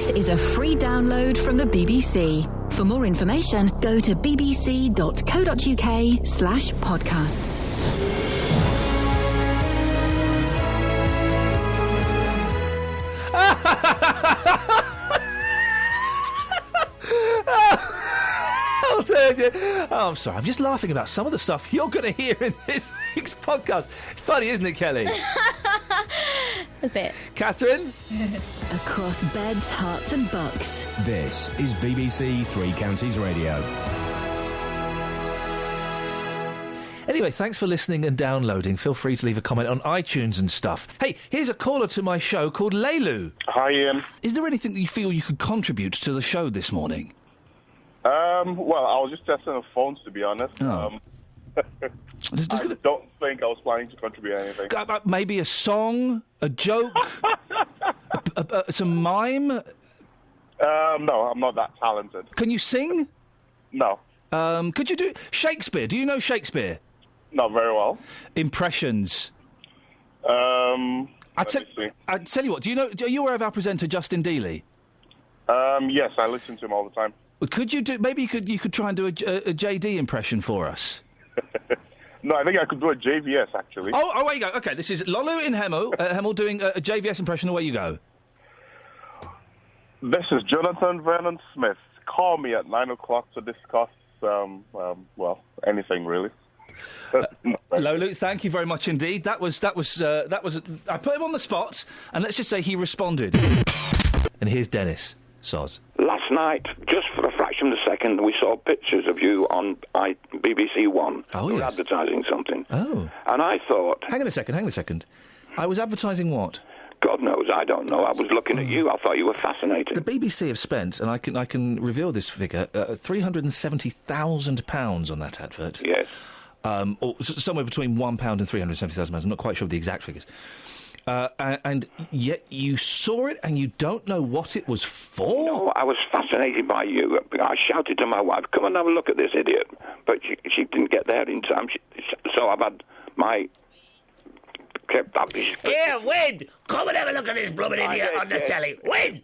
This is a free download from the BBC. For more information, go to bbc.co.uk/podcasts. I'll tell you. Oh, I'm sorry. I'm just laughing about some of the stuff you're going to hear in this week's podcast. It's funny, isn't it, Kelly? A bit. Catherine? Across beds, hearts and bucks. This is BBC Three Counties Radio. Anyway, thanks for listening and downloading. Feel free to leave a comment on iTunes and stuff. Hey, here's a caller to my show called Leilu. Hi, Ian. Is there anything that you feel you could contribute to the show this morning? Well, I was just testing the phones, to be honest. Oh. I don't think I was planning to contribute anything. Maybe a song, a joke, some mime? No, I'm not that talented. Can you sing? No. Could you do Shakespeare? Do you know Shakespeare? Not very well. Impressions. I tell you what. Are you aware of our presenter Justin Dealey? Yes, I listen to him all the time. Could you do? Maybe you could try and do a JD impression for us. No, I think I could do a JVS actually. Oh, there you go. Okay, this is Lolu in Hemel doing a JVS impression. Away you go. This is Jonathan Vernon Smith. Call me at 9 o'clock to discuss, anything really. Lolu, thank you very much indeed. That was. I put him on the spot, and let's just say he responded. And here's Dennis Soz. Last night, just for a fraction of a second, we saw pictures of you on BBC One. Oh, yes. Yes. Advertising something. Oh. And I thought... Hang on a second. I was advertising what? God knows, I don't know. I was looking at you. I thought you were fascinating. The BBC have spent, and I can reveal this figure, £370,000 on that advert. Yes. Or somewhere between £1 and £370,000. I'm not quite sure of the exact figures. And yet you saw it and you don't know what it was for? No, I was fascinated by you. I shouted to my wife, come and have a look at this idiot. But she didn't get there in time. So I've had my... Here, Win! Come and have a look at this blooming idiot on the telly. Win!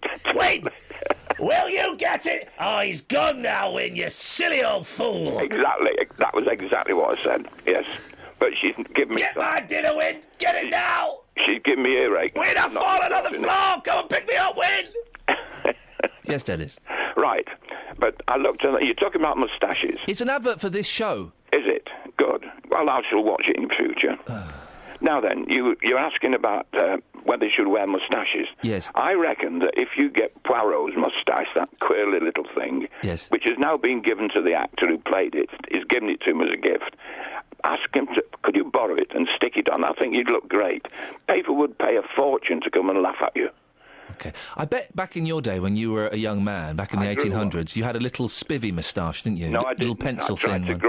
Will you get it? Oh, he's gone now, Win, you silly old fool. Exactly. That was exactly what I said. Yes. But she's given me... Get my dinner, Win! Get it now! She's given me earache. Win, I've fallen on the floor! Come and pick me up, Win! Yes, Dennis. Right. But I looked at... You're talking about moustaches. It's an advert for this show. Is it? Good. Well, I shall watch it in future. Now then, you're asking about whether they should wear moustaches. Yes. I reckon that if you get Poirot's moustache, that queerly little thing, yes, which has now been given to the actor who played it, he's given it to him as a gift, ask him could you borrow it and stick it on? I think you'd look great. People would pay a fortune to come and laugh at you. Okay. I bet back in your day when you were a young man, back in the 1800s, you had a little spivvy moustache, didn't you? No, I didn't. Little pencil thin one.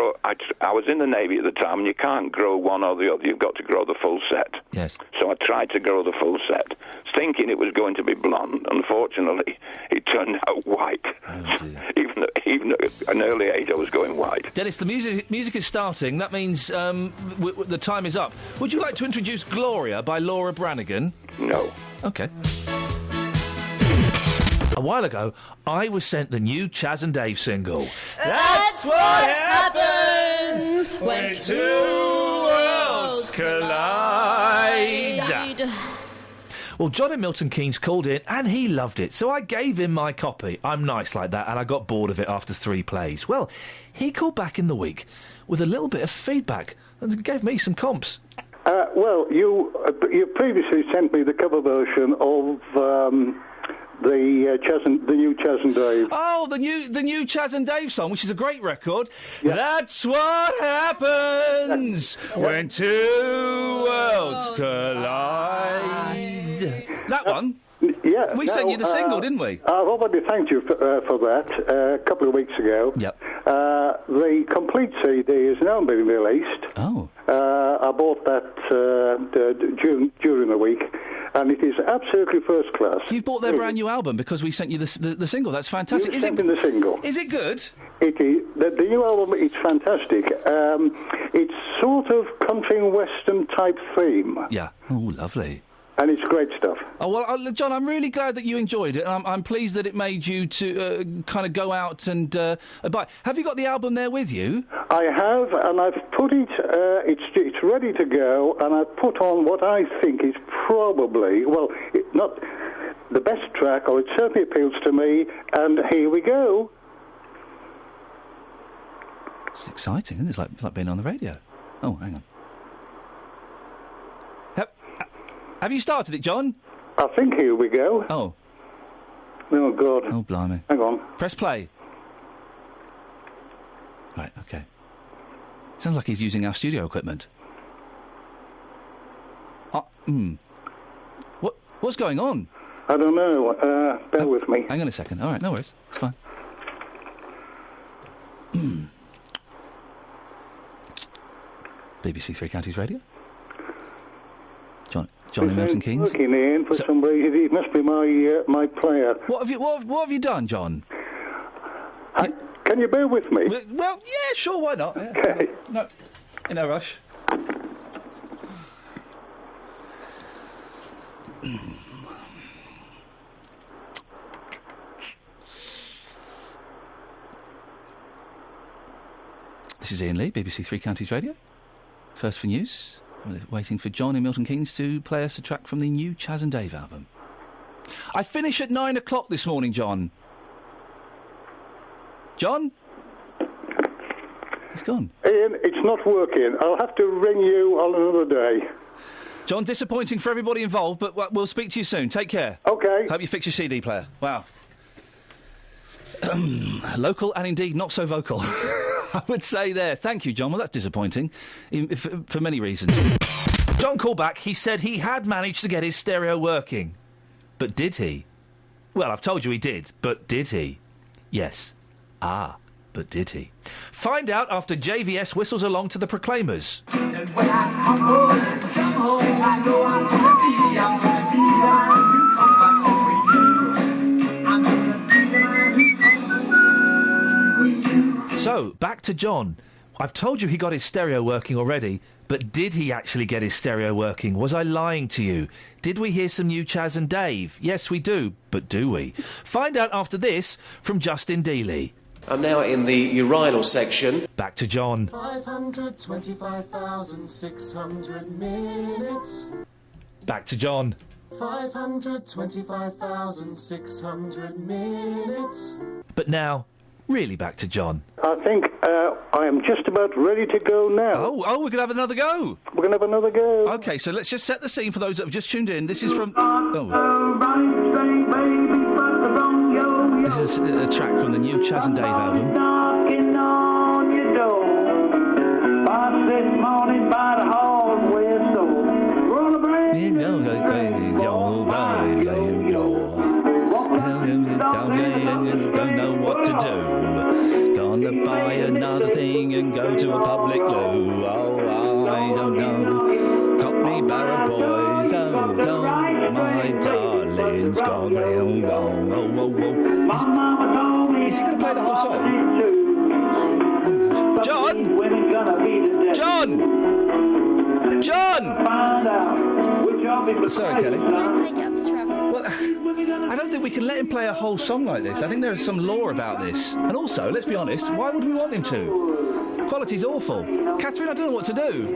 I was in the Navy at the time, and you can't grow one or the other. You've got to grow the full set. Yes. So I tried to grow the full set, thinking it was going to be blonde. Unfortunately, it turned out white. Oh, dear. Even at an early age, I was going white. Dennis, the music is starting. That means the time is up. Would you like to introduce Gloria by Laura Branigan? No. Okay. A while ago, I was sent the new Chaz and Dave single. That's what happens when two worlds collide. Well, John in Milton Keynes called in and he loved it, so I gave him my copy. I'm nice like that, and I got bored of it after 3 plays. Well, he called back in the week with a little bit of feedback and gave me some comps. Well, you previously sent me the cover version of the new Chaz and Dave. Oh, the new Chaz and Dave song, which is a great record. Yeah. That's what happens when two worlds collide. That one. Yeah, we sent you the single, didn't we? I've already thanked you for that a couple of weeks ago. Yep. The complete CD is now being released. Oh. I bought that during the week, and it is absolutely first class. You've bought their brand new album because we sent you the single. That's fantastic. You sent me the single. Is it good? It is. The new album is fantastic. It's sort of country and western type theme. Yeah. Oh, lovely. And it's great stuff. Oh, well, John, I'm really glad that you enjoyed it, and I'm pleased that it made you to kind of go out and buy. Have you got the album there with you? I have, and I've put it, it's ready to go, and I've put on what I think is probably, not the best track, or it certainly appeals to me, and here we go. It's exciting, isn't it? It's like being on the radio. Oh, hang on. Have you started it, John? I think here we go. Oh. Oh, God. Oh, blimey. Hang on. Press play. Right, OK. Sounds like he's using our studio equipment. What's going on? I don't know. Bear with me. Hang on a second. All right, no worries. It's fine. BBC Three Counties Radio. Johnny Milton Keynes. Looking in for somebody. It must be my player. What have you done, John? Can you bear with me? Well, yeah, sure. Why not? Yeah. Okay. No, in no rush. This is Iainlee, BBC Three Counties Radio. First for news. We're waiting for John in Milton Keynes to play us a track from the new Chaz and Dave album. I finish at 9 o'clock this morning, John. John? He's gone. Ian, it's not working. I'll have to ring you on another day. John, disappointing for everybody involved, but we'll speak to you soon. Take care. OK. Hope you fix your CD player. Wow. Local and indeed not so vocal. I would say there. Thank you, John. Well, that's disappointing, for many reasons. John called back. He said he had managed to get his stereo working. But did he? Well, I've told you he did, but did he? Yes. But did he? Find out after JVS whistles along to the Proclaimers. So, back to John. I've told you he got his stereo working already, but did he actually get his stereo working? Was I lying to you? Did we hear some new Chaz and Dave? Yes, we do, but do we? Find out after this from Justin Dealey. I'm now in the urinal section. Back to John. 525,600 minutes. Back to John. 525,600 minutes. But now, really back to John. I think I am just about ready to go now. Oh, we're going to have another go. We're going to have another go. OK, so let's just set the scene for those that have just tuned in. This is from... This is a track from the new Chaz and Dave album. Knocking on your door. This morning by the horn whistle. Don't know what to do. Gonna buy another thing and go to a public loo. Oh, I don't know. Cockney Barra boys. Oh, don't my darling's gone. Is he going to play the whole song? John! Sorry, Kelly. Take it up to travel. Well, I don't think we can let him play a whole song like this. I think there's some law about this. And also, let's be honest, why would we want him to? Quality's awful. Catherine, I don't know what to do.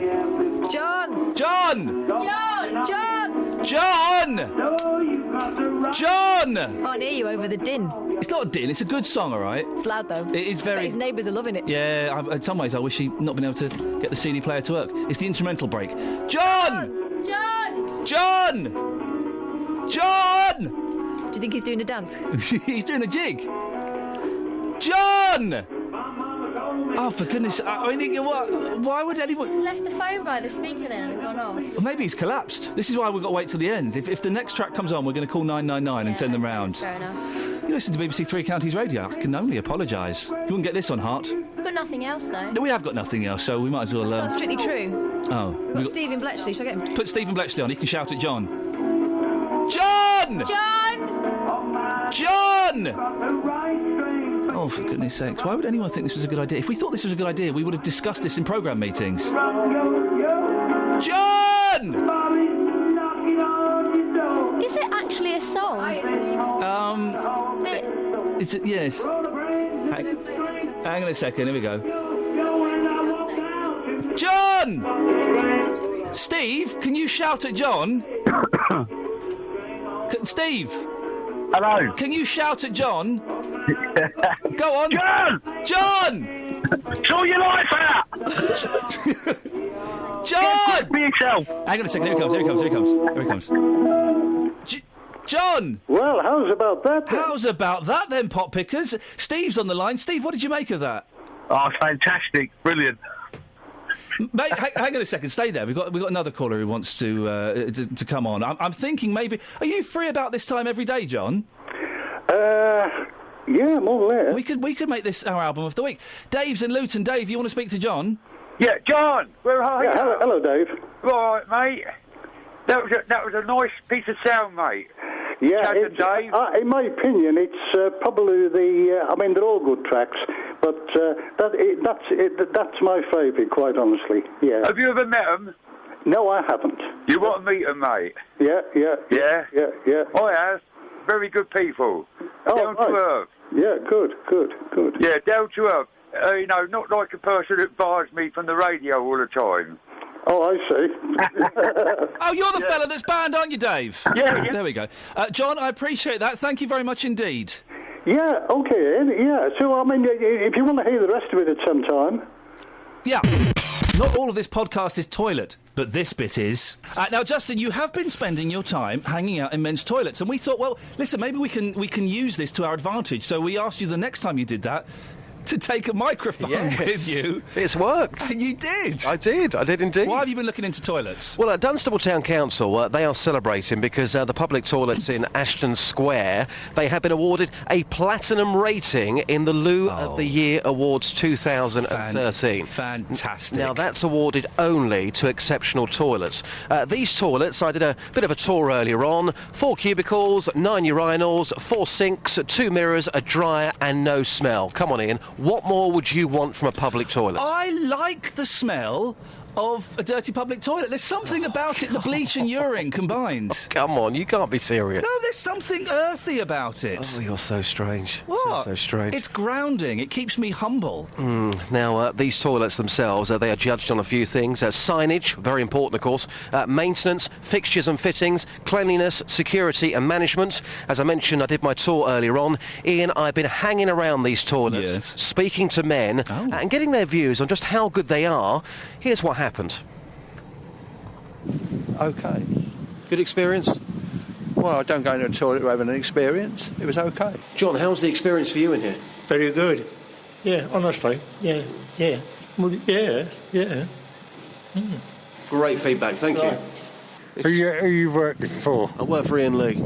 John! John! John! John! John! John! Can't hear you over the din. It's not a din, it's a good song, all right? It's loud, though. It is very... But his neighbours are loving it. Yeah, in some ways I wish he'd not been able to get the CD player to work. It's the instrumental break. John! John! John! John! Do you think he's doing a dance? He's doing a jig. John! Oh, for goodness... I mean, what? Why would anyone... He's left the phone by the speaker then and gone off. Well, maybe he's collapsed. This is why we've got to wait till the end. If the next track comes on, we're going to call 999 and send them round. Fair enough. You listen to BBC Three Counties Radio. I can only apologise. You wouldn't get this on Heart. We've got nothing else, though. We have got nothing else, so we might as well... That's not strictly true. Oh. We've got Stephen Bletchley. Shall I get him? Put Stephen Bletchley on. He can shout at John. John! John! John! Oh, for goodness sakes. Why would anyone think this was a good idea? If we thought this was a good idea, we would have discussed this in programme meetings. John! actually a song? It's yes. Hang on a second. Here we go. John! Steve, can you shout at John? Steve. Hello. Can you shout at John? Go on. John! John! Sort your life out! John! Be yourself. Hang on a second. Here he comes. John! Well, how's about that then? How's about that then, pot pickers? Steve's on the line. Steve, what did you make of that? Oh, fantastic. Brilliant. Mate, hang on a second. Stay there. We've got another caller who wants to come on. I'm thinking maybe... Are you free about this time every day, John? Yeah, more or less. We could make this our album of the week. Dave's in Luton. Dave, you want to speak to John? Yeah, John, where are you? Hello, Dave. All right, mate. That was a nice piece of sound, mate. Yeah, Dave. In my opinion, it's probably I mean, they're all good tracks, but that's my favourite, quite honestly. Yeah. Have you ever met them? No, I haven't. You want to meet them, mate? Yeah. I have. Very good people. Down to earth. Yeah, good. Yeah, down to earth. Not like a person that bars me from the radio all the time. Oh, I see. Oh, you're the fella that's banned, aren't you, Dave? Yeah. There we go. John, I appreciate that. Thank you very much indeed. Yeah, okay, yeah. So, I mean, if you want to hear the rest of it at some time... Yeah. Not all of this podcast is toilet, but this bit is. Now, Justin, you have been spending your time hanging out in men's toilets, and we thought, well, listen, maybe we can use this to our advantage. So we asked you the next time you did that to take a microphone with you. It's worked. You did? I did indeed. Why have you been looking into toilets? Well, at Dunstable Town Council, they are celebrating because the public toilets in Ashton Square, they have been awarded a platinum rating in the Loo of the Year Awards 2013. Fantastic. Now, that's awarded only to exceptional toilets. These toilets, I did a bit of a tour earlier on, 4 cubicles, 9 urinals, 4 sinks, 2 mirrors, a dryer and no smell. Come on, Ian. What more would you want from a public toilet? I like the smell of a dirty public toilet. There's something about it, the bleach and urine combined. Oh, come on, you can't be serious. No, there's something earthy about it. Oh, you're so strange. What? So strange. It's grounding. It keeps me humble. Now, these toilets themselves, they are judged on a few things. Signage, very important, of course. Maintenance, fixtures and fittings, cleanliness, security and management. As I mentioned, I did my tour earlier on. Ian, I've been hanging around these toilets, speaking to men and getting their views on just how good they are. Here's what happened. Okay. Good experience? Well, I don't go into a toilet to have an experience. It was okay. John, how's the experience for you in here? Very good. Yeah, honestly. Yeah. Well, yeah. Great feedback, thank you. Who you working for? I work for Iainlee.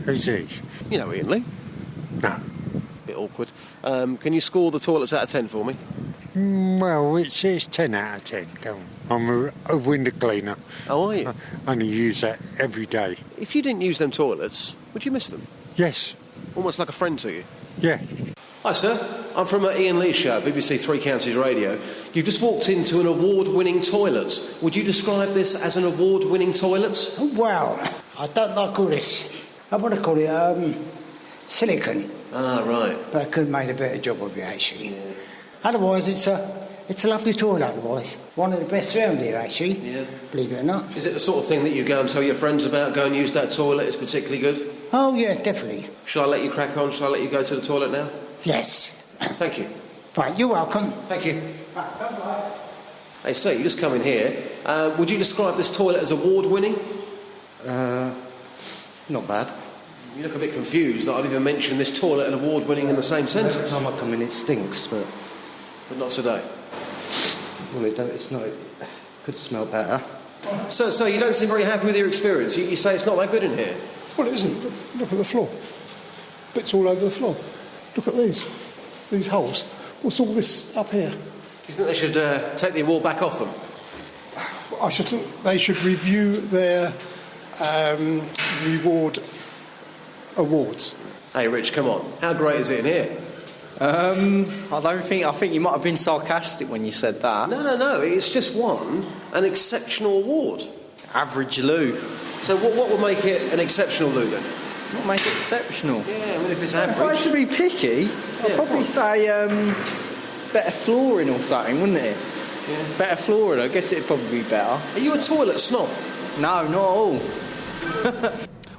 Who's he? You know Iainlee? No. Bit awkward. Can you score the toilets out of 10 for me? Well, it's 10 out of 10. Go on. I'm a window cleaner. Oh, are you? I only use that every day. If you didn't use them toilets, would you miss them? Yes. Almost like a friend to you? Yeah. Hi, sir. I'm from Iainlee Show, BBC Three Counties Radio. You've just walked into an award-winning toilet. Would you describe this as an award-winning toilet? Well, I don't like all this. I want to call it silicone. Ah, right. But I could have made a better job of it, actually. Yeah. Otherwise, it's a lovely toilet, otherwise. One of the best around here, actually. Yeah. Believe it or not. Is it the sort of thing that you go and tell your friends about, go and use that toilet, it's particularly good? Oh, yeah, definitely. Shall I let you crack on? Shall I let you go to the toilet now? Yes. Thank you. Right, you're welcome. Thank you. Right, bye-bye. Hey, sir, you just come in here. Would you describe this toilet as award-winning? Not bad. You look a bit confused that I've even mentioned this toilet and award-winning in the same sentence. Every time I come in, it stinks, but not today. Well, it's not. It could smell better. So you don't seem very happy with your experience. You say it's not that good in here. Well, it isn't. Look at the floor. Bits all over the floor. Look at these holes. What's all this up here? Do you think they should take the award back off them? I should think they should review their reward awards. Hey, Rich, come on. How great is it in here? I think you might have been sarcastic when you said that. No. It's just won an exceptional award. Average loo. So what would make it an exceptional loo then? What make it exceptional? Yeah, I mean, if it's If I average. had to be picky, I'd probably say better flooring or something, wouldn't it? Yeah. Better flooring, I guess it'd probably be better. Are you a toilet snob? No, not at all.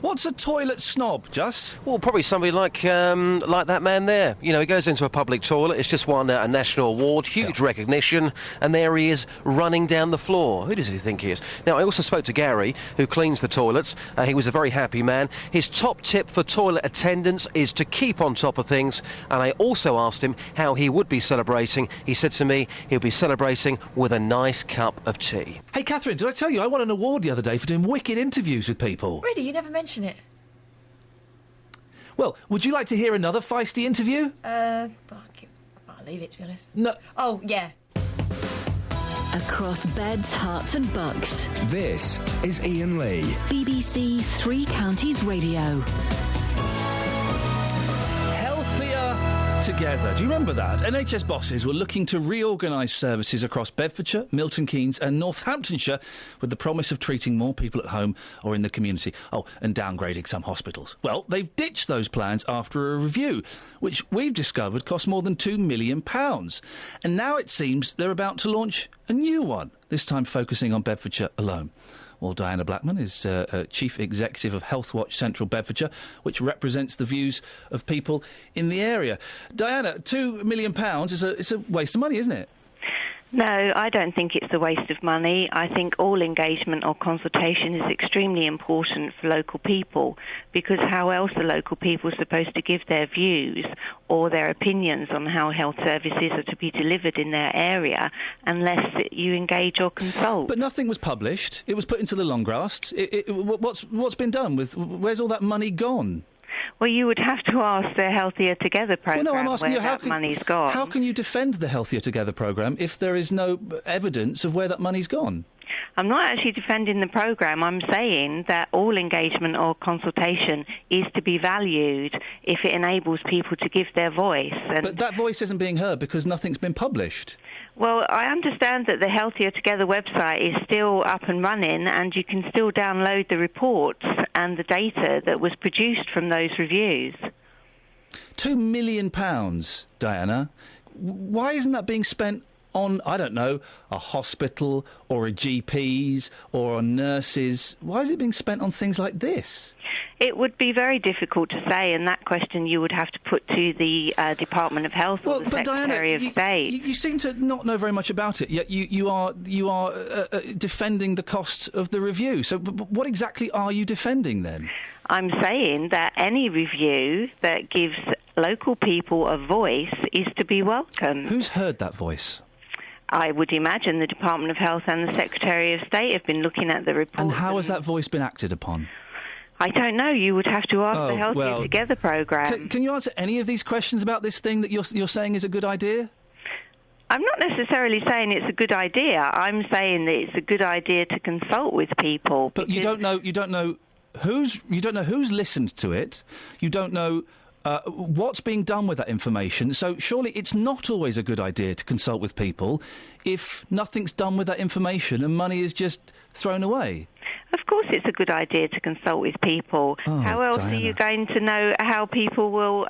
What's a toilet snob, Just? Well, probably somebody like that man there. You know, he goes into a public toilet. It's just won a national award, huge recognition, and there he is running down the floor. Who does he think he is? Now, I also spoke to Gary, who cleans the toilets. He was a very happy man. His top tip for toilet attendants is to keep on top of things. And I also asked him how he would be celebrating. He said to me he'll be celebrating with a nice cup of tea. Hey, Catherine, did I tell you I won an award the other day for doing wicked interviews with people? Really? You never mention it? Well, would you like to hear another feisty interview? I'll leave it, to be honest. No. Oh, yeah. Across beds, hearts and bucks. This is Iainlee. BBC Three Counties Radio. Together. Do you remember that? NHS bosses were looking to reorganise services across Bedfordshire, Milton Keynes and Northamptonshire with the promise of treating more people at home or in the community. Oh, and downgrading some hospitals. Well, they've ditched those plans after a review, which we've discovered cost more than £2 million. And now it seems they're about to launch a new one, this time focusing on Bedfordshire alone. Well, Diana Blackman is Chief Executive of Healthwatch Central Bedfordshire, which represents the views of people in the area. Diana, £2 million is a waste of money, isn't it? No, I don't think it's a waste of money. I think all engagement or consultation is extremely important for local people, because how else are local people supposed to give their views or their opinions on how health services are to be delivered in their area unless you engage or consult? But nothing was published. It was put into the long grass. What's been done with... Where's all that money gone? Well, you would have to ask the Healthier Together programme well, no, I'm asking where you, that money's gone. How can you defend the Healthier Together programme if there is no evidence of where that money's gone? I'm not actually defending the programme. I'm saying that all engagement or consultation is to be valued if it enables people to give their voice. But that voice isn't being heard because nothing's been published. Well, I understand that the Healthier Together website is still up and running, and you can still download the reports and the data that was produced from those reviews. £2 million, Diana. Why isn't that being spent on, I don't know, a hospital or a GPs or on nurses? Why is it being spent on things like this? It would be very difficult to say, and that question you would have to put to the Department of Health or the Secretary of State. You seem to not know very much about it, yet you are defending the cost of the review. So what exactly are you defending then? I'm saying that any review that gives local people a voice is to be welcome. Who's heard that voice? I would imagine the Department of Health and the Secretary of State have been looking at the report. And how has that voice been acted upon? I don't know. You would have to ask the Healthier Together programme. Can you answer any of these questions about this thing that you're saying is a good idea? I'm not necessarily saying it's a good idea. I'm saying that it's a good idea to consult with people. But you don't know who's listened to it. You don't know what's being done with that information. So surely it's not always a good idea to consult with people if nothing's done with that information and money is just thrown away. Of course it's a good idea to consult with people. How else are you going to know how people will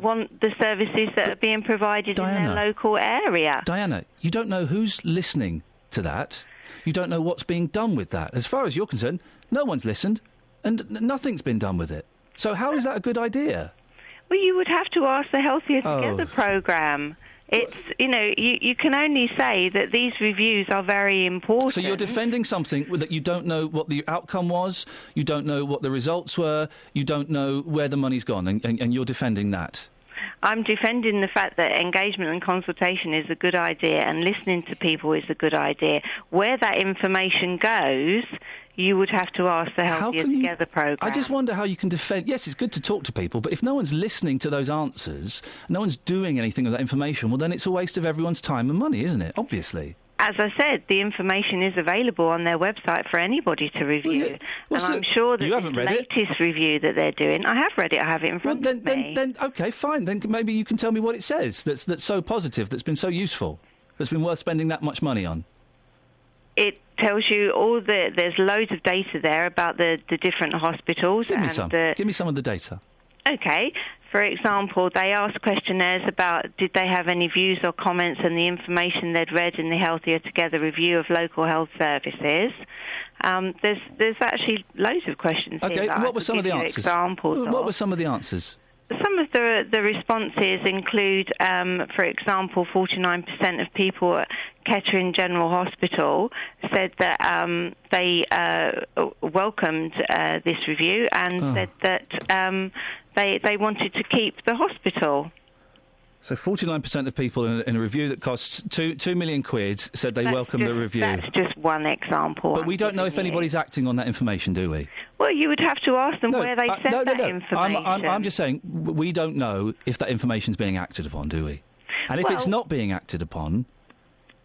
want the services that are being provided in their local area? Diana, you don't know who's listening to that. You don't know what's being done with that. As far as you're concerned, no one's listened and nothing's been done with it. So how is that a good idea? Well, you would have to ask the Healthier Together programme. It's, you can only say that these reviews are very important. So you're defending something that you don't know what the outcome was, you don't know what the results were, you don't know where the money's gone, and you're defending that. I'm defending the fact that engagement and consultation is a good idea and listening to people is a good idea. Where that information goes, you would have to ask the Healthier Together programme. I just wonder how you can defend... Yes, it's good to talk to people, but if no one's listening to those answers, no one's doing anything with that information, well, then it's a waste of everyone's time and money, isn't it? Obviously. As I said, the information is available on their website for anybody to review. Well, and I'm sure that the latest review that they're doing... I have read it, I have it in front of me. Then, OK, fine. Then maybe you can tell me what it says that's so positive, that's been so useful, that's been worth spending that much money on. It tells you there's loads of data there about the different hospitals. Give me some. Give me some of the data. Okay. For example, they asked questionnaires about did they have any views or comments on the information they'd read in the Healthier Together review of local health services. There's actually loads of questions here. Okay, that what were some of the answers? Examples What were some of the answers? Some of the responses include, for example, 49% of people at Kettering General Hospital said that they welcomed this review and said that they wanted to keep the hospital. So 49% of people in a review that costs £2 million said they welcome the review. That's just one example. But we don't know if anybody's acting on that information, do we? Well, you would have to ask them where they sent that information. I'm just saying we don't know if that information's being acted upon, do we? And if it's not being acted upon,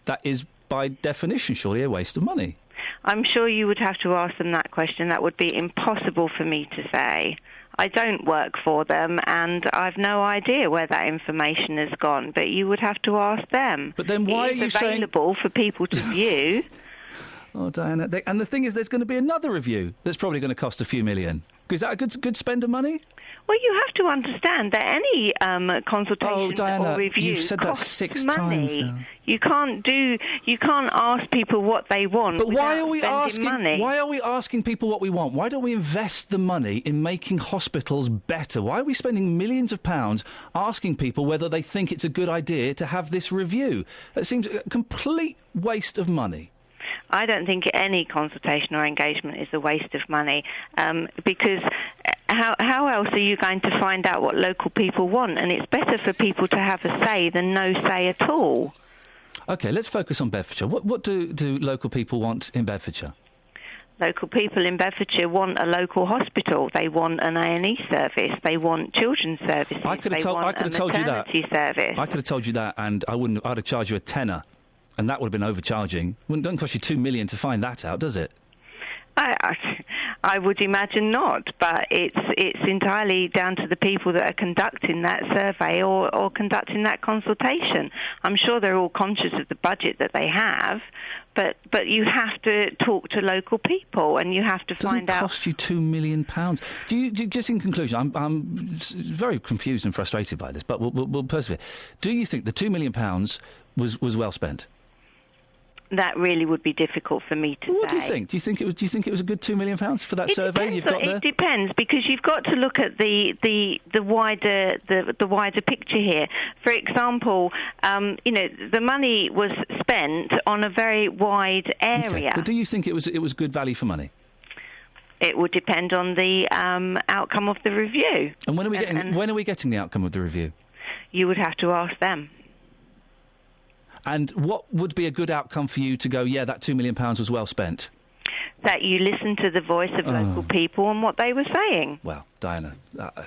that is by definition surely a waste of money. I'm sure you would have to ask them that question. That would be impossible for me to say. I don't work for them, and I've no idea where that information has gone. But you would have to ask them. But then why are you saying available for people to view? Oh, Diana! And the thing is, there's going to be another review that's probably going to cost a few million. Is that a good spend of money? Well, you have to understand that any consultation Diana, or review you've said that costs 6 money. times now. You can't ask people what they want. But why are we asking money? Why are we asking people what we want? Why don't we invest the money in making hospitals better? Why are we spending millions of pounds asking people whether they think it's a good idea to have this review? That seems a complete waste of money. I don't think any consultation or engagement is a waste of money because how else are you going to find out what local people want? And it's better for people to have a say than no say at all. OK, let's focus on Bedfordshire. What do local people want in Bedfordshire? Local people in Bedfordshire want a local hospital. They want an iainlee service. They want children's services. I could have told you that. Service. I could have told you that, and I'd have charged you a tenner. And that would have been overcharging. It doesn't cost you $2 million to find that out, does it? I would imagine not, but it's entirely down to the people that are conducting that survey or conducting that consultation. I'm sure they're all conscious of the budget that they have, but you have to talk to local people and you have to find out. Doesn't cost you £2 million. Do you just in conclusion? I'm very confused and frustrated by this, but we'll persevere. Do you think the £2 million was well spent? That really would be difficult for me to say. What do you think? Do you think it was a good £2 million for that survey you've got there? It depends because you've got to look at the wider picture here. For example, the money was spent on a very wide area. Okay. But do you think it was good value for money? It would depend on the outcome of the review. And when are we getting the outcome of the review? You would have to ask them. And what would be a good outcome for you to go, yeah, that £2 million was well spent? That you listen to the voice of local people and what they were saying. Well, Diana... That's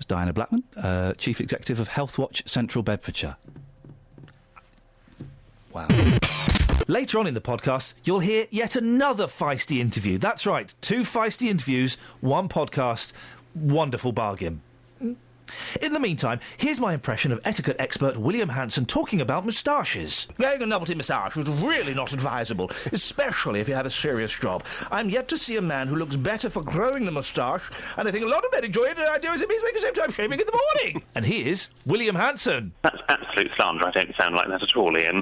Diana Blackman, Chief Executive of Healthwatch Central Bedfordshire. Wow. Later on in the podcast, you'll hear yet another feisty interview. That's right, 2 feisty interviews, 1 podcast. Wonderful bargain. In the meantime, here's my impression of etiquette expert William Hanson talking about moustaches. Wearing a novelty moustache is really not advisable, especially if you have a serious job. I'm yet to see a man who looks better for growing the moustache, and I think a lot of men enjoy it, and I do as it means they can save time shaving in the morning. And here's William Hanson. That's absolute slander. I don't sound like that at all, Ian.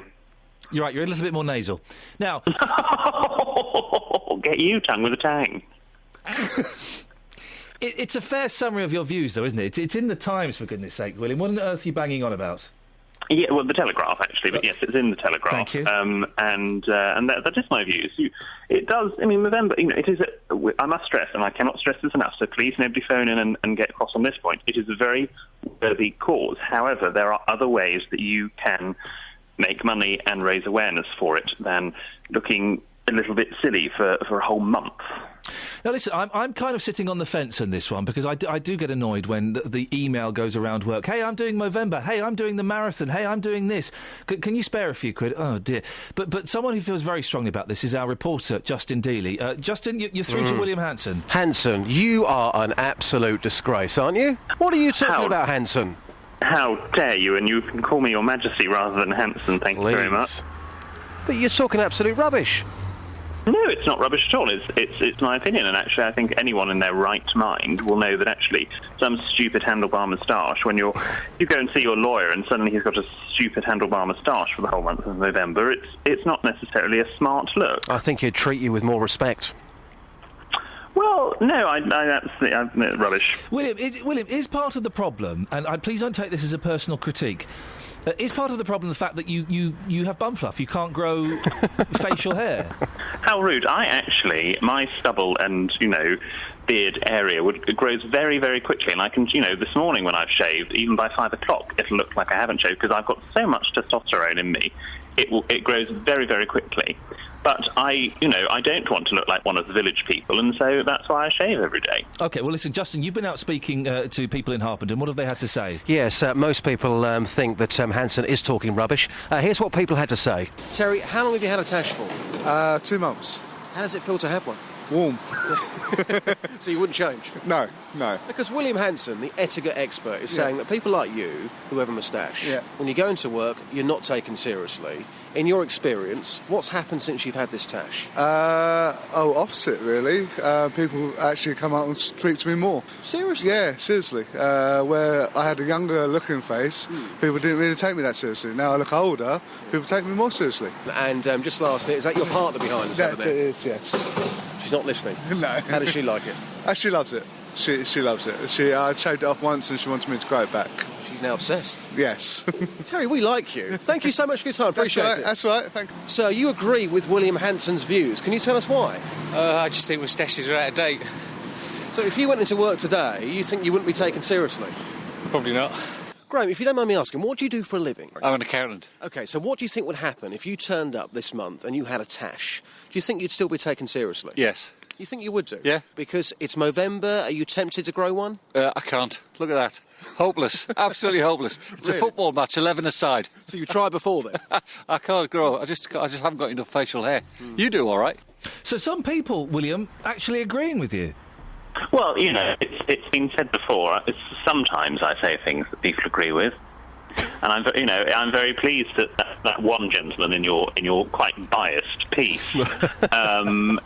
You're right, you're a little bit more nasal. Now... Get you, tongue with a tang. It's a fair summary of your views, though, isn't it? It's in the Times, for goodness sake, William. What on earth are you banging on about? Yeah, well, the Telegraph, actually, but yes, it's in the Telegraph. Thank you. And that is my views. It does, I mean, November, it is, I must stress, and I cannot stress this enough, so please nobody phone in and get across on this point. It is a very worthy cause. However, there are other ways that you can make money and raise awareness for it than looking a little bit silly for a whole month. Now, listen, I'm kind of sitting on the fence on this one because I do get annoyed when the email goes around work. Hey, I'm doing Movember. Hey, I'm doing the marathon. Hey, I'm doing this. Can you spare a few quid? Oh, dear. But someone who feels very strongly about this is our reporter, Justin Dealey. Justin, you're through to William Hanson. Hanson, you are an absolute disgrace, aren't you? What are you talking about, Hanson? How dare you? And you can call me Your Majesty rather than handsome. Thank you very much. But you're talking absolute rubbish. No, it's not rubbish at all. It's my opinion, and actually, I think anyone in their right mind will know that actually some stupid handlebar moustache. When you go and see your lawyer, and suddenly he's got a stupid handlebar moustache for the whole month of November, it's not necessarily a smart look. I think he'd treat you with more respect. Well, no, that's rubbish. William, is part of the problem, and please don't take this as a personal critique. Is part of the problem the fact that you have bum fluff? You can't grow facial hair? How rude. My stubble and, beard area grows very, very quickly. And I can, this morning when I've shaved, even by 5 o'clock, it'll look like I haven't shaved because I've got so much testosterone in me. It grows very, very quickly. But I don't want to look like one of the village people, and so that's why I shave every day. OK, well, listen, Justin, you've been out speaking to people in Harpenden. What have they had to say? Yes, most people think that Hanson is talking rubbish. Here's what people had to say. Terry, how long have you had a tash for? 2 months. How does it feel to have one? Warm. So you wouldn't change? No. Because William Hanson, the etiquette expert, is saying that people like you, who have a moustache, when you go into work, you're not taken seriously. In your experience, what's happened since you've had this tash? Opposite, really. People actually come up and speak to me more. Seriously? Yeah, seriously. Where I had a younger-looking face, people didn't really take me that seriously. Now I look older, people take me more seriously. And just lastly, is that your partner behind us over there? It is, yes. She's not listening? No. How does she like it? She loves it. She loves it. I shaved it off once and she wanted me to grow it back. She's now obsessed. Yes. Terry, we like you. Thank you so much for your time. Appreciate it. That's right. Thank you. So you agree with William Hanson's views. Can you tell us why? I just think moustaches are out of date. So if you went into work today, you think you wouldn't be taken seriously? Probably not. Graham, if you don't mind me asking, what do you do for a living? I'm an accountant. OK, so what do you think would happen if you turned up this month and you had a tash? Do you think you'd still be taken seriously? Yes. You think you would do? Yeah. Because it's Movember. Are you tempted to grow one? I can't. Look at that. Hopeless. Absolutely hopeless. It's Really? a football match, 11 aside. So you tried before then? I can't grow. I just haven't got enough facial hair. You do all right. So some people, William, actually agreeing with you. Well, it's been said before. Sometimes I say things that people agree with, and I'm very pleased that one gentleman in your quite biased piece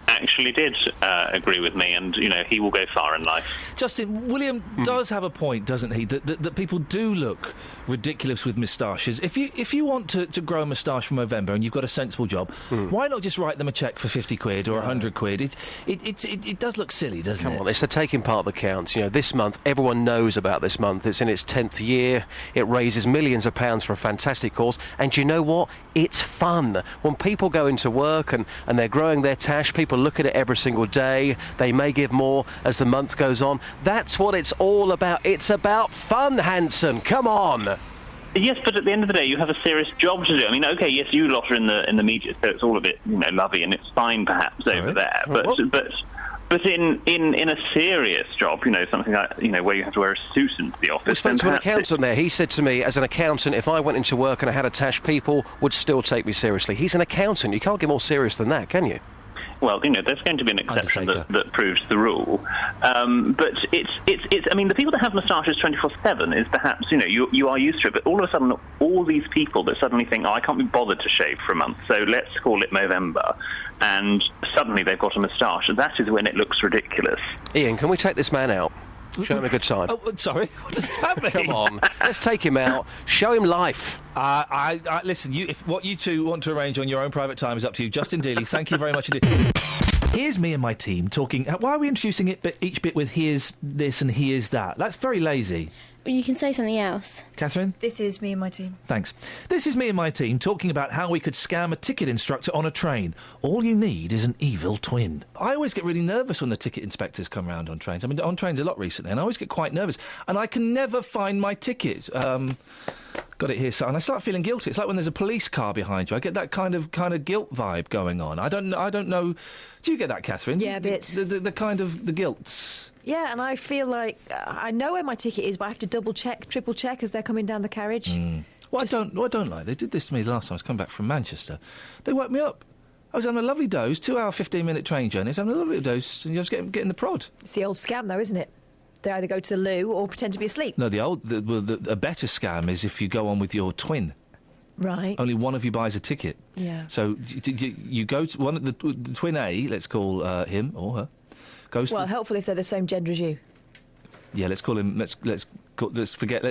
actually did agree with me, and he will go far in life. Justin, William does have a point, doesn't he? That people do look ridiculous with moustaches. If you want to grow a moustache for Movember and you've got a sensible job, why not just write them a cheque for 50 quid or 100 quid? It does look silly, doesn't it? Come on, it's the taking part that counts. This month, everyone knows about this month. It's in its 10th year. It raises millions of pounds for a fantastic cause. And you know what? It's fun. When people go into work and they're growing their tash, people look at it every single day. They may give more as the month goes on. That's what it's all about. It's about fun, Hanson. Come on. Yes, but at the end of the day, you have a serious job to do. I mean, OK, yes, you lot are in the media, so it's all a bit, lovey, and it's fine perhaps over there. But in a serious job, something like, where you have to wear a suit into the office. We spoke to an accountant there. He said to me, as an accountant, if I went into work and I had a tash, people would still take me seriously. He's an accountant. You can't get more serious than that, can you? Well, there's going to be an exception that proves the rule. But it's. I mean, the people that have moustaches 24/7 is perhaps, you are used to it. But all of a sudden, all these people that suddenly think, I can't be bothered to shave for a month, so let's call it Movember, and suddenly they've got a moustache. That is when it looks ridiculous. Ian, can we take this man out? Show him a good time. Oh, sorry. What does that mean? Come on. Let's take him out. Show him life. Listen, if what you two want to arrange on your own private time is up to you. Justin Dealey, thank you very much indeed. Here's me and my team talking... Why are we introducing each bit with here's this and here's that? That's very lazy. Well, you can say something else. Catherine? This is me and my team. Thanks. This is me and my team talking about how we could scam a ticket instructor on a train. All you need is an evil twin. I always get really nervous when the ticket inspectors come round on trains. I've been on trains a lot recently, and I always get quite nervous. And I can never find my ticket. Got it here, so, and I start feeling guilty. It's like when there's a police car behind you. I get that kind of guilt vibe going on. I don't know. Do you get that, Catherine? Yeah, a bit. The kind of the guilt. Yeah, and I feel like I know where my ticket is, but I have to double check, triple check as they're coming down the carriage. What I don't like, they did this to me last time I was coming back from Manchester. They woke me up. I was having a lovely doze, 2 hour, 15-minute train journey. I was having a lovely doze, and I was getting the prod. It's the old scam, though, isn't it? They either go to the loo or pretend to be asleep. No, a better scam is if you go on with your twin. Right. Only one of you buys a ticket. Yeah. So you go to one of the twin A, let's call him or her. Goes. Well, helpful if they're the same gender as you. Yeah, let's call him. Let's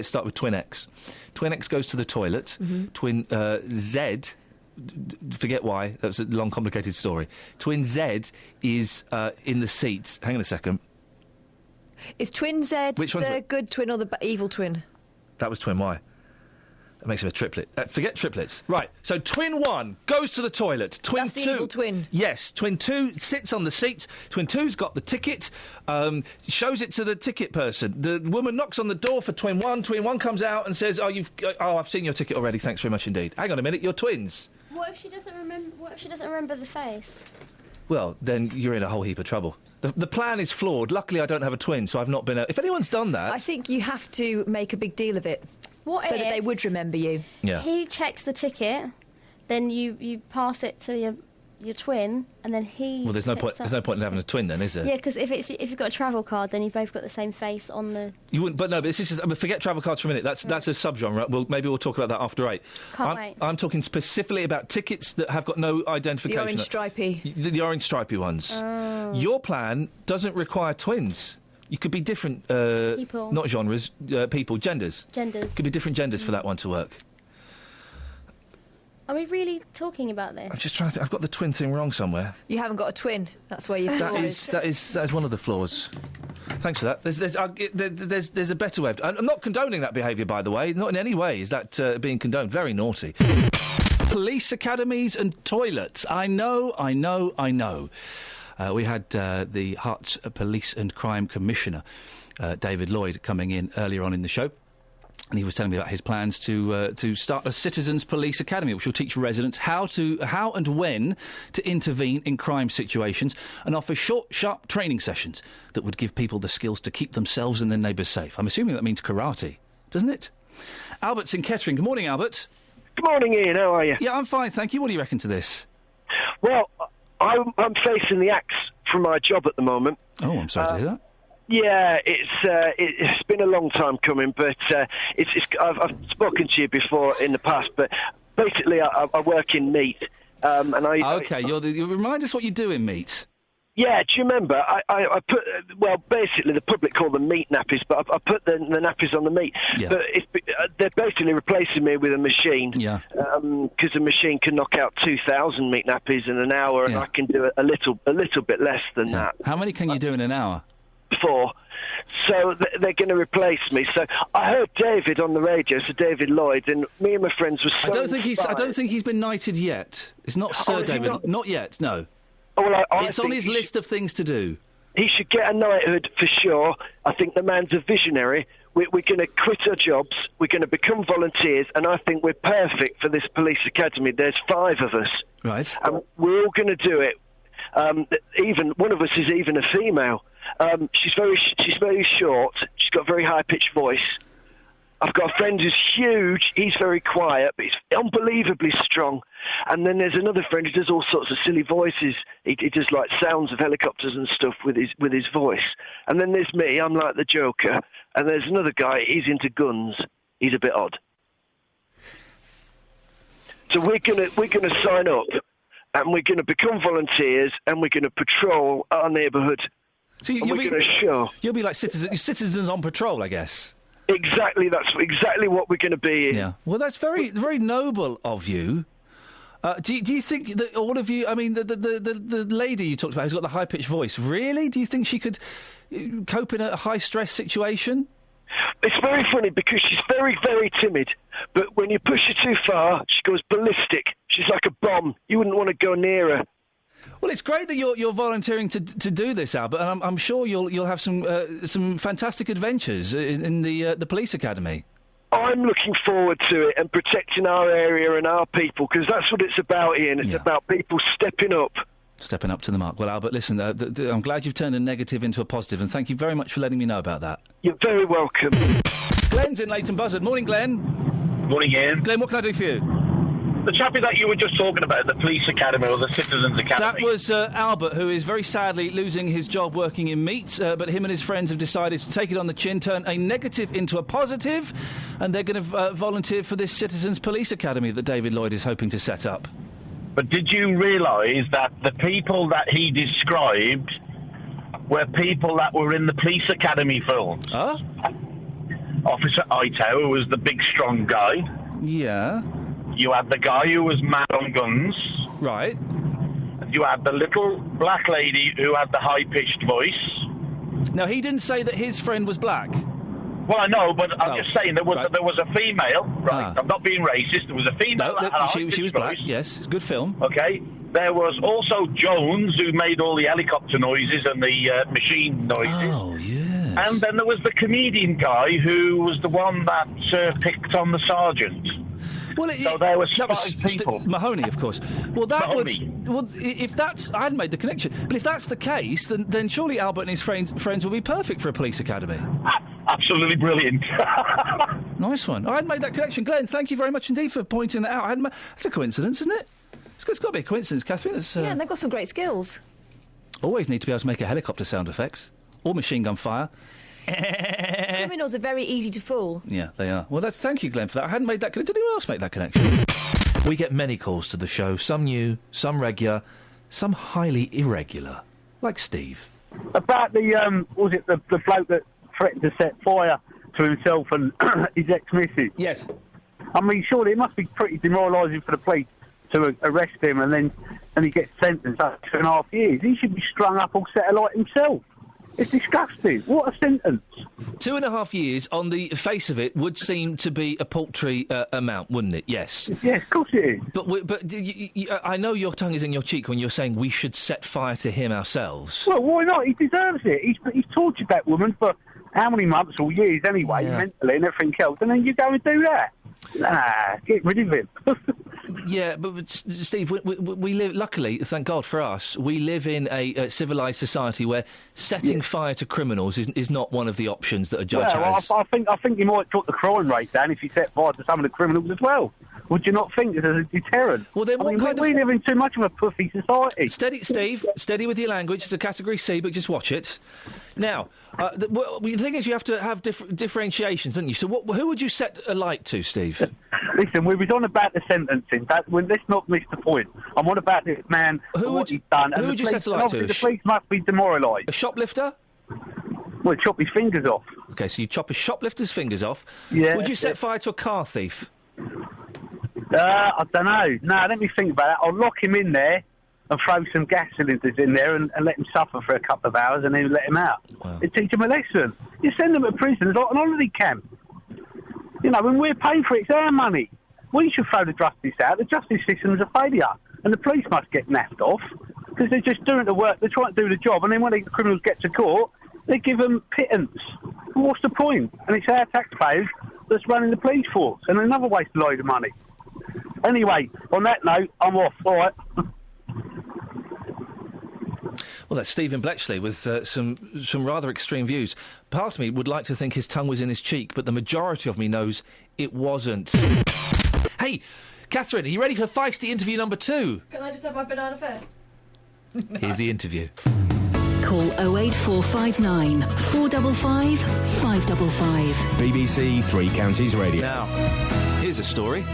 start with twin X. Twin X goes to the toilet. Mm-hmm. Twin Z. Forget why. That was a long, complicated story. Twin Z is in the seat. Hang on a second. Is twin Z the good twin or the evil twin? That was twin Y. That makes him a triplet. Forget triplets. Right, so twin 1 goes to the toilet. Twin That's 2... the evil twin. Yes, twin 2 sits on the seat. Twin 2's got the ticket, shows it to the ticket person. The woman knocks on the door for twin 1. Twin 1 comes out and says, I've seen your ticket already, thanks very much indeed. Hang on a minute, you're twins. What if she doesn't remember the face? Well, then you're in a whole heap of trouble. The plan is flawed. Luckily, I don't have a twin, so I've not been... If anyone's done that... I think you have to make a big deal of it. What so if that they would remember you. Yeah. He checks the ticket, then you pass it to your twin, and then he. Well, there's no point. There's no point in having a twin, then, is there? Yeah, because if you've got a travel card, then you've both got the same face on the. You wouldn't, but no. But this is just, forget travel cards for a minute. That's a subgenre. Maybe we'll talk about that after 8. Can't wait. I'm talking specifically about tickets that have got no identification. The orange stripy. The orange stripy ones. Oh. Your plan doesn't require twins. You could be different people, not genres, people, genders. Genders. Could be different genders for that one to work. Are we really talking about this? I'm just trying to think. I've got the twin thing wrong somewhere. You haven't got a twin. That's where you've. That is one of the flaws. Thanks for that. There's a better way. I'm not condoning that behaviour, by the way. Not in any way is that being condoned. Very naughty. Police academies and toilets. I know. We had the Herts Police and Crime Commissioner, David Lloyd, coming in earlier on in the show. And he was telling me about his plans to start a citizens' police academy, which will teach residents how and when to intervene in crime situations and offer short, sharp training sessions that would give people the skills to keep themselves and their neighbours safe. I'm assuming that means karate, doesn't it? Albert's in Kettering. Good morning, Albert. Good morning, Ian. How are you? Yeah, I'm fine, thank you. What do you reckon to this? Well, I'm facing the axe from my job at the moment. Oh, I'm sorry to hear that. Yeah, it's been a long time coming, but I've spoken to you before in the past. But basically, I work in meat, and you remind us what you do in meat. Yeah, do you remember? I put basically the public call them meat nappies, but I put the nappies on the meat. Yeah. But they're basically replacing me with a machine. Yeah. Because a machine can knock out 2,000 meat nappies in an hour, and I can do a little bit less than that. How many can you do in an hour? 4. So they're going to replace me. So I heard David on the radio, so David Lloyd, and me and my friends were so I don't think he's been knighted yet. It's not Sir David. Not yet. No. Oh, well, it's on his list of things to do. He should get a knighthood for sure. I think the man's a visionary. We're going to quit our jobs. We're going to become volunteers, and I think we're perfect for this police academy. There's 5 of us. Right. And we're all going to do it. Even one of us is even a female. She's very short. She's got a very high-pitched voice. I've got a friend who's huge. He's very quiet, but he's unbelievably strong. And then there's another friend who does all sorts of silly voices. He does like sounds of helicopters and stuff with his voice. And then there's me. I'm like the Joker. And there's another guy. He's into guns. He's a bit odd. So we're gonna sign up, and we're gonna become volunteers, and we're gonna patrol our neighbourhood. So you'll be like citizens on patrol, I guess. Exactly, that's exactly what we're going to be in. Yeah. Well, that's very noble of you. Do you think that all of you? I mean, the lady you talked about who's got the high pitched voice. Really? Do you think she could cope in a high stress situation? It's very funny because she's very, very timid. But when you push her too far, she goes ballistic. She's like a bomb. You wouldn't want to go near her. Well, it's great that you're volunteering to do this, Albert, and I'm sure you'll have some fantastic adventures in the police academy. I'm looking forward to it and protecting our area and our people, because that's what it's about, Ian. It's about people stepping up. Stepping up to the mark. Well, Albert, listen, I'm glad you've turned a negative into a positive, and thank you very much for letting me know about that. You're very welcome. Glenn's in Leighton Buzzard. Morning, Glenn. Morning, Ian. Glenn, what can I do for you? The chappie that you were just talking about, the police academy or the citizens academy. That was Albert, who is very sadly losing his job working in meat, but him and his friends have decided to take it on the chin, turn a negative into a positive, and they're going to volunteer for this Citizens Police Academy that David Lloyd is hoping to set up. But did you realise that the people that he described were people that were in the police academy films? Huh? Officer Ito, who was the big, strong guy. Yeah. You had the guy who was mad on guns. Right. You had the little black lady who had the high-pitched voice. Now, he didn't say that his friend was black. Well, I know, but I'm just saying there was a female. Right, I'm not being racist. There was a female. She was black. Yes, it's a good film. Okay. There was also Jones, who made all the helicopter noises and the machine noises. Oh, yes. And then there was the comedian guy who was the one that picked on the sergeant. Well, so there was five people. Mahoney, of course. Well, that Mahoney. Well, if that's... I hadn't made the connection. But if that's the case, then surely Albert and his friends will be perfect for a police academy. Absolutely brilliant. Nice one. I hadn't made that connection. Glenn, thank you very much indeed for pointing that out. That's a coincidence, isn't it? It's got to be a coincidence, Catherine. Yeah, and they've got some great skills. Always need to be able to make a helicopter sound effects. Or machine gun fire. Criminals are very easy to fool. Yeah, they are. Well, thank you, Glenn, for that. I hadn't made that connection. Did anyone else make that connection? We get many calls to the show. Some new, some regular, some highly irregular. Like Steve. About the bloke that threatened to set fire to himself and his ex-missus. Yes. I mean, surely it must be pretty demoralising for the police to arrest him and he gets sentenced up to 2.5 years. He should be strung up all set alight himself. It's disgusting. What a sentence. 2.5 years, on the face of it, would seem to be a paltry amount, wouldn't it? Yes. Yes, of course it is. But I know your tongue is in your cheek when you're saying we should set fire to him ourselves. Well, why not? He deserves it. He's tortured that woman for how many months or years anyway, mentally and everything else, and then you go and do that. Nah, get rid of him. Yeah, but Steve, we live, luckily, thank God for us, we live in a civilised society where setting fire to criminals is not one of the options that a judge has. I think you might drop the crime rate down if you set fire to some of the criminals as well. Would you not think there's a deterrent? Well, then we live in too much of a puffy society. Steady, Steve. Steady with your language. It's a category C, but just watch it. Now, the thing is, you have to have differentiations, don't you? So, who would you set a light to, Steve? Listen, we was on about the sentencing. Let's not miss the point. I'm on about this man. Who would you done? Who would you set a light to? The police must be demoralised. A shoplifter? Well, chop his fingers off. Okay, so you chop a shoplifter's fingers off. Yeah. Would you set fire to a car thief? I don't know. No, let me think about it. I'll lock him in there and throw some gas cylinders in there and let him suffer for a couple of hours and then let him out. Wow. You teach him a lesson. You send them to prison. It's like an holiday camp. You know, when we're paying for it, it's our money. We should throw the justice out. The justice system's a failure. And the police must get naffed off because they're just doing the work. They're trying to do the job. And then when the criminals get to court, they give them pittance. Well, what's the point? And it's our taxpayers that's running the police force. And another wasted load of money. Anyway, on that note, I'm off. All right. Well, that's Stephen Bletchley with some rather extreme views. Part of me would like to think his tongue was in his cheek, but the majority of me knows it wasn't. Hey, Catherine, are you ready for feisty interview number 2? Can I just have my banana first? Here's the interview. Call 08459 455 555. BBC Three Counties Radio. Now, here's a story.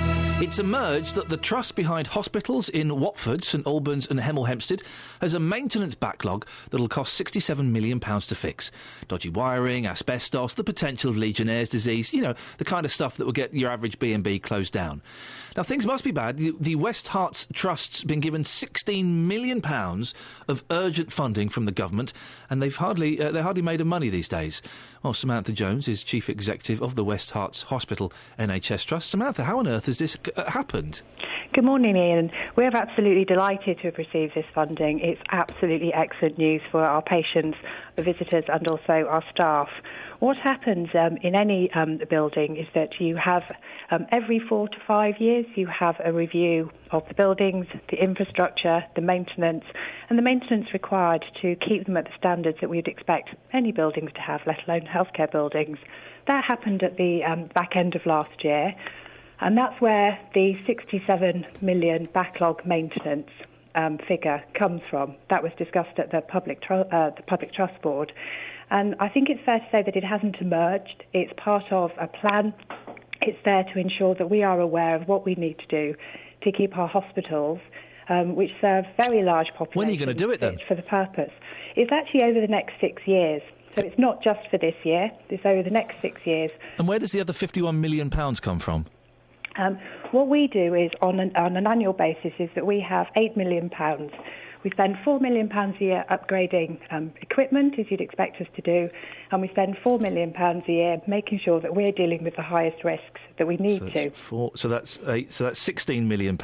It's emerged that the trust behind hospitals in Watford, St Albans and Hemel Hempstead has a maintenance backlog that'll cost £67 million to fix. Dodgy wiring, asbestos, the potential of Legionnaire's disease, you know, the kind of stuff that will get your average B&B closed down. Now, things must be bad. The West Herts Trust's been given £16 million of urgent funding from the government, and they're hardly made of money these days. Well, Samantha Jones is Chief Executive of the West Herts Hospital NHS Trust. Samantha, how on earth has this happened? Good morning, Ian. We're absolutely delighted to have received this funding. It's absolutely excellent news for our patients, the visitors and also our staff. What happens in any building is that you have every 4 to 5 years you have a review of the buildings, the infrastructure, the maintenance, and the maintenance required to keep them at the standards that we'd expect any buildings to have, let alone healthcare buildings. That happened at the back end of last year. And that's where the 67 million backlog maintenance figure comes from. That was discussed at the Public Trust Board. And I think it's fair to say that it hasn't emerged. It's part of a plan. It's there to ensure that we are aware of what we need to do to keep our hospitals, which serve very large populations. When are you going to do it then? For the purpose. It's actually over the next 6 years. So it's not just for this year. It's over the next 6 years. And where does the other £51 million come from? What we do is, on an annual basis, is that we have £8 million. We spend £4 million a year upgrading equipment, as you'd expect us to do, and we spend £4 million a year making sure that we're dealing with the highest risks that we need to. So that's £16 million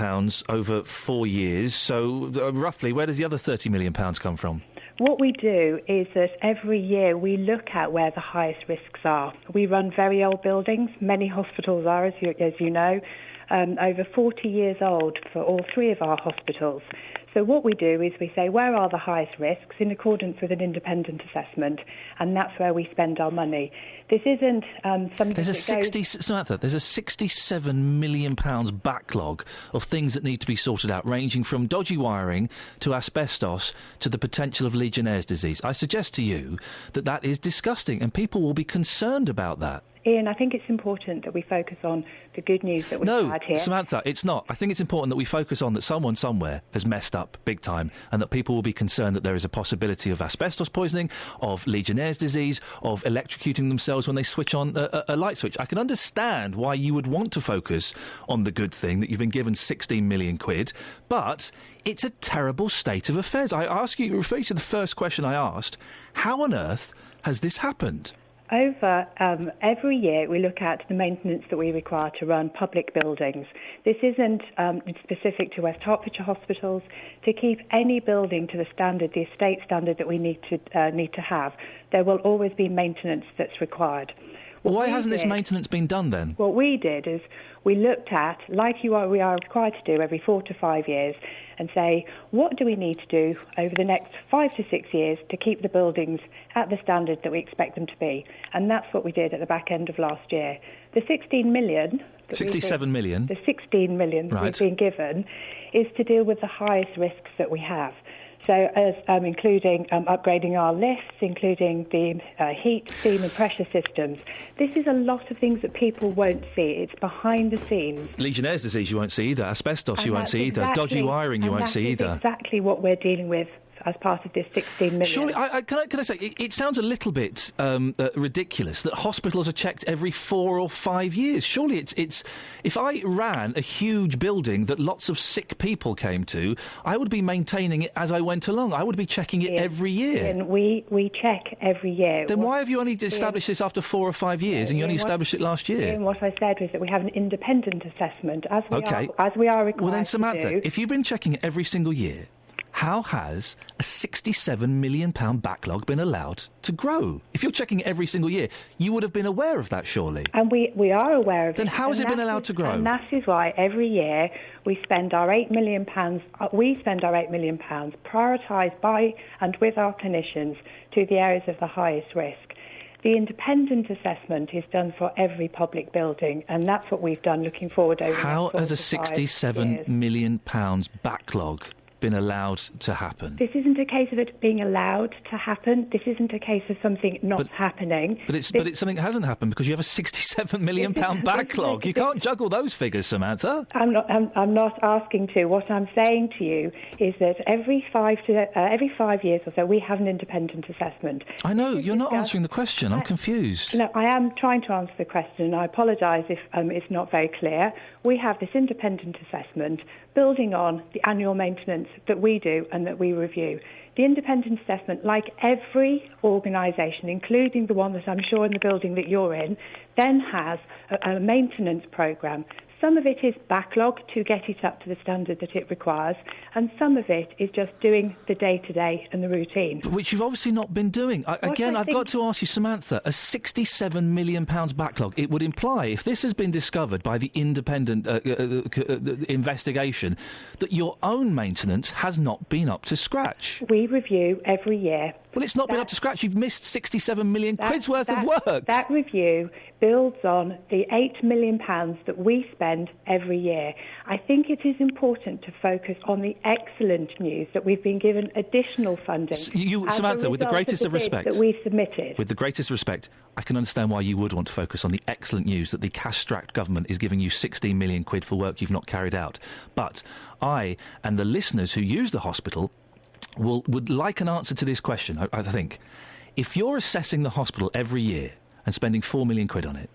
over 4 years. So roughly, where does the other £30 million come from? What we do is that every year we look at where the highest risks are. We run very old buildings. Many hospitals are, as you know, over 40 years old for all 3 of our hospitals. So what we do is we say, where are the highest risks in accordance with an independent assessment, and that's where we spend our money. This isn't something Samantha, there's a £67 million backlog of things that need to be sorted out, ranging from dodgy wiring to asbestos to the potential of Legionnaire's disease. I suggest to you that that is disgusting, and people will be concerned about that. Iain, I think it's important that we focus on the good news that we've had here. No, Samantha, it's not. I think it's important that we focus on that someone somewhere has messed up big time, and that people will be concerned that there is a possibility of asbestos poisoning, of Legionnaire's disease, of electrocuting themselves when they switch on a light switch. I can understand why you would want to focus on the good thing, that you've been given 16 million quid, but it's a terrible state of affairs. I refer you to the first question I asked. How on earth has this happened? Over every year, we look at the maintenance that we require to run public buildings. This isn't specific to West Hertfordshire hospitals. To keep any building to the standard, the estate standard that we need to have, there will always be maintenance that's required. Well, why hasn't this maintenance been done then? What we did is we looked at, like we are required to do every 4 to 5 years, and say, what do we need to do over the next 5 to 6 years to keep the buildings at the standard that we expect them to be? And that's what we did at the back end of last year. The 16 million... 67 million? The 16 million that we've been given is to deal with the highest risks that we have. So, as including upgrading our lifts, including the heat, steam and pressure systems. This is a lot of things that people won't see. It's behind the scenes. Legionnaire's disease you won't see either. Asbestos you won't see either. Dodgy wiring you won't see either. Exactly what we're dealing with as part of this 16 million. Surely, can I say, it sounds a little bit ridiculous that hospitals are checked every 4 or 5 years. Surely it's if I ran a huge building that lots of sick people came to, I would be maintaining it as I went along. I would be checking it every year. Iain, we check every year. Then why have you only established this after 4 or 5 years, and you only established it last year? Iain, what I said was that we have an independent assessment, as we are required. Well then, Samantha, to do. if you've been checking it every single year, how has a £67 million backlog been allowed to grow? If you're checking it every single year, you would have been aware of that, surely. And we are aware of it. Then how has it been allowed to grow? And that is why every year we spend our £8 million, prioritised by and with our clinicians to the areas of the highest risk. The independent assessment is done for every public building, and that's what we've done looking forward over How the next 4 has a to 5 £67 years. million backlog been allowed to happen? This isn't a case of it being allowed to happen. This isn't a case of something not happening. But it's something that hasn't happened because you have a £67 million backlog. You can't juggle those figures, Samantha. I'm not asking to. What I'm saying to you is that every 5 years or so we have an independent assessment. I know you're not answering the question. I'm confused. No, I am trying to answer the question, and I apologise if it's not very clear. We have this independent assessment building on the annual maintenance that we do and that we review. The independent assessment, like every organisation, including the one that I'm sure in the building that you're in, then has a maintenance programme. Some of it is backlog to get it up to the standard that it requires, and some of it is just doing the day-to-day and the routine. Which you've obviously not been doing. I've got to ask you, Samantha, a £67 million backlog, it would imply, if this has been discovered by the independent investigation, that your own maintenance has not been up to scratch. We review every year Well, it's not been up to scratch. You've missed 67 million quid's worth of work. That review builds on the £8 million that we spend every year. I think it is important to focus on the excellent news that we've been given additional funding. Samantha, with the greatest of respect, that we submitted. With the greatest respect, I can understand why you would want to focus on the excellent news that the cash-strapped government is giving you 16 million quid for work you've not carried out. But I and the listeners who use the hospital would like an answer to this question. I think if you're assessing the hospital every year and spending 4 million quid on it,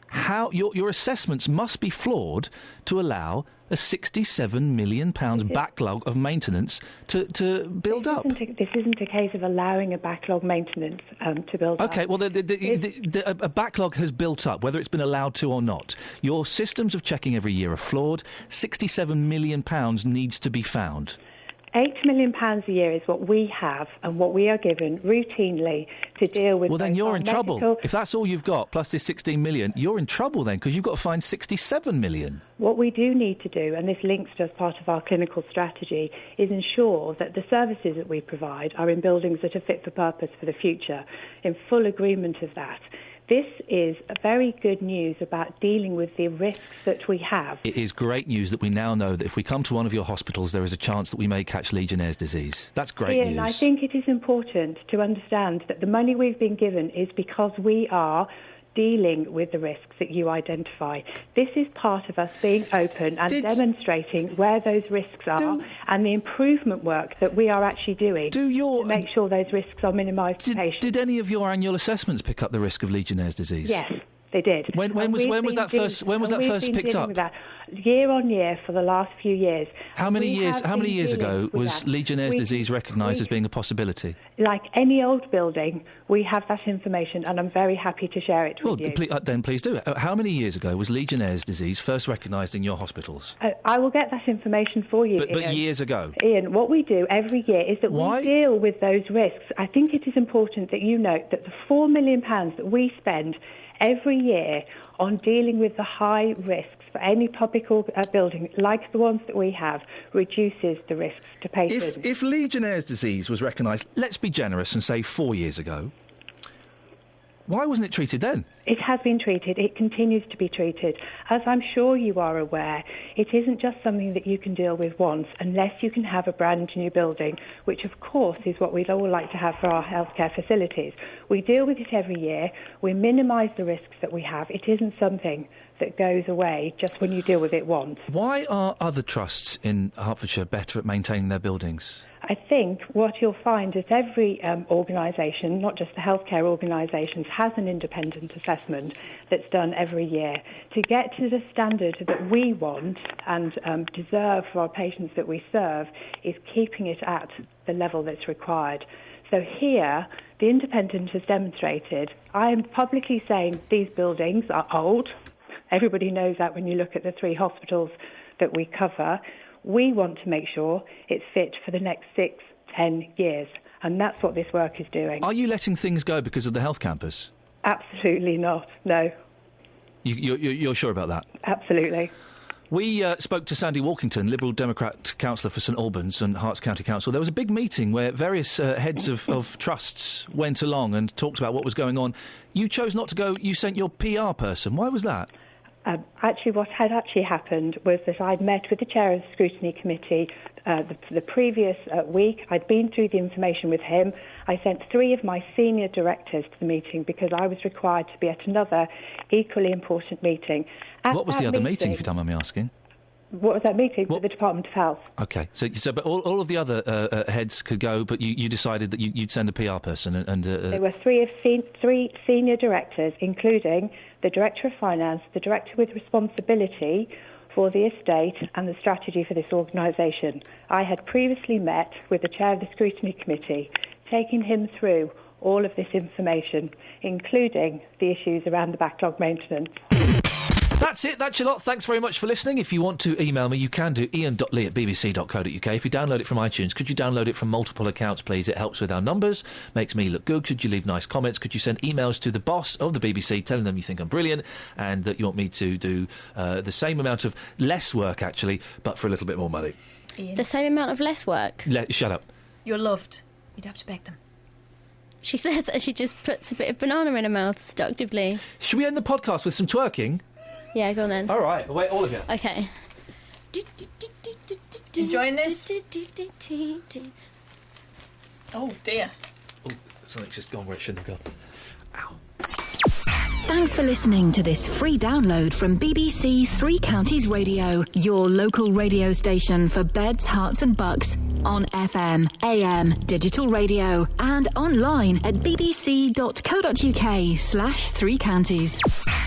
how your assessments must be flawed to allow a £67 million backlog of maintenance to build up. This isn't a case of allowing a backlog maintenance to build up. OK, well, a backlog has built up, whether it's been allowed to or not. Your systems of checking every year are flawed. £67 million needs to be found. £8 million a year is what we have and what we are given routinely to deal with. Well, then you're in trouble. If that's all you've got, plus this 16 million, you're in trouble then, because you've got to find 67 million. What we do need to do, and this links to as part of our clinical strategy, is ensure that the services that we provide are in buildings that are fit for purpose for the future, in full agreement of that. This is very good news about dealing with the risks that we have. It is great news that we now know that if we come to one of your hospitals, there is a chance that we may catch Legionnaire's disease. That's great Iain, news. I think it is important to understand that the money we've been given is because we are dealing with the risks that you identify. This is part of us being open and demonstrating where those risks are and the improvement work that we are actually doing to make sure those risks are minimised for patients. Did any of your annual assessments pick up the risk of Legionnaire's disease? Yes, they did. When was that first picked up? Year on year for the last few years. How many years ago was Legionnaire's disease recognised as being a possibility? Like any old building, we have that information, and I'm very happy to share it with you. Then please do. How many years ago was Legionnaire's disease first recognised in your hospitals? I will get that information for you, But years ago? Iain, what we do every year is that we deal with those risks. I think it is important that you note that the £4 million that we spend every year on dealing with the high risks for any public building, like the ones that we have, reduces the risks to patients. If Legionnaire's disease was recognised, let's be generous and say 4 years ago, why wasn't it treated then? It has been treated. It continues to be treated. As I'm sure you are aware, it isn't just something that you can deal with once unless you can have a brand new building, which of course is what we'd all like to have for our healthcare facilities. We deal with it every year. We minimise the risks that we have. It isn't something that goes away just when you deal with it once. Why are other trusts in Hertfordshire better at maintaining their buildings? I think what you'll find is every organisation, not just the healthcare organisations, has an independent assessment that's done every year to get to the standard that we want and deserve for our patients that we serve, is keeping it at the level that's required. So here, the independent has demonstrated, I am publicly saying these buildings are old. Everybody knows that when you look at the 3 hospitals that we cover. We want to make sure it's fit for the next 6-10 years, and that's what this work is doing. Are you letting things go because of the health campus? Absolutely not, no. You're sure about that? Absolutely. We spoke to Sandy Walkington, Liberal Democrat councillor for St Albans and Herts County Council. There was a big meeting where various heads of trusts went along and talked about what was going on. You chose not to go. You sent your PR person. Why was that? Actually, what had actually happened was that I'd met with the chair of the scrutiny committee the previous week. I'd been through the information with him. I sent 3 of my senior directors to the meeting because I was required to be at another equally important meeting. What was the other meeting, if you don't mind me asking? What was that meeting? With the Department of Health. OK, but all of the other heads could go, but you decided that you'd send a PR person and there were 3 senior directors, including the Director of Finance, the Director with responsibility for the estate and the strategy for this organisation. I had previously met with the Chair of the Scrutiny Committee, taking him through all of this information, including the issues around the backlog maintenance. That's it. That's your lot. Thanks very much for listening. If you want to email me, you can do iain.lee@bbc.co.uk. If you download it from iTunes, could you download it from multiple accounts, please? It helps with our numbers, makes me look good. Could you leave nice comments? Could you send emails to the boss of the BBC telling them you think I'm brilliant and that you want me to do the same amount of less work, actually, but for a little bit more money? Iain. The same amount of less work? Shut up. You're loved. You'd have to beg them. She says that she just puts a bit of banana in her mouth seductively. Should we end the podcast with some twerking? Yeah, go on then. All right, wait, all of you. Okay. Enjoying this? Oh, dear. Oh, something's just gone where it shouldn't have gone. Thanks for listening to this free download from BBC Three Counties Radio, your local radio station for beds, hearts and bucks, on FM, AM, digital radio, and online at bbc.co.uk/3counties.